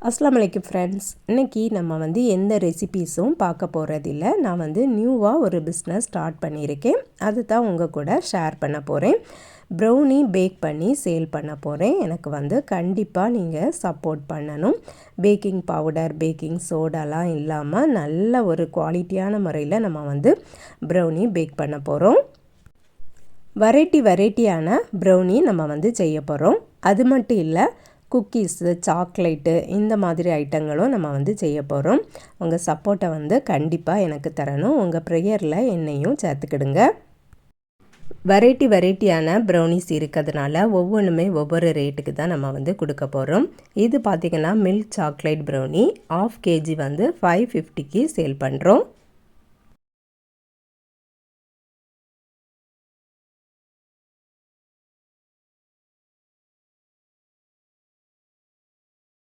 அஸ்ஸலாமு அலைக்கும் ஃப்ரெண்ட்ஸ். இன்றைக்கி நம்ம எந்த ரெசிபீஸும் பார்க்க போகிறதில்ல. நான் நியூவாக ஒரு பிஸ்னஸ் ஸ்டார்ட் பண்ணியிருக்கேன். அது தான் உங்கள் கூட ஷேர் பண்ண போகிறேன். ப்ரௌனி பேக் பண்ணி சேல் பண்ண போகிறேன். எனக்கு கண்டிப்பாக நீங்கள் சப்போர்ட் பண்ணணும். பேக்கிங் பவுடர், பேக்கிங் சோடாலாம் இல்லாமல் நல்ல ஒரு குவாலிட்டியான முறையில் நம்ம ப்ரௌனி பேக் பண்ண போகிறோம். வெரைட்டியான ப்ரௌனி நம்ம செய்ய போகிறோம். அது மட்டும் இல்லை, குக்கீஸு, சாக்லேட்டு இந்த மாதிரி ஐட்டங்களும் நம்ம செய்ய போகிறோம். உங்கள் சப்போர்ட்டை கண்டிப்பாக எனக்கு தரணும். உங்கள் ப்ரேயரில் என்னையும் சேர்த்துக்கிடுங்க. வெரைட்டியான ப்ரௌனிஸ் இருக்கிறதுனால ஒவ்வொன்றுமே ஒவ்வொரு ரேட்டுக்கு தான் நம்ம கொடுக்க போகிறோம். இது பார்த்திங்கன்னா மில்க் சாக்லேட் ப்ரௌனி 1/2 kg 550க்கு சேல் பண்ணுறோம்.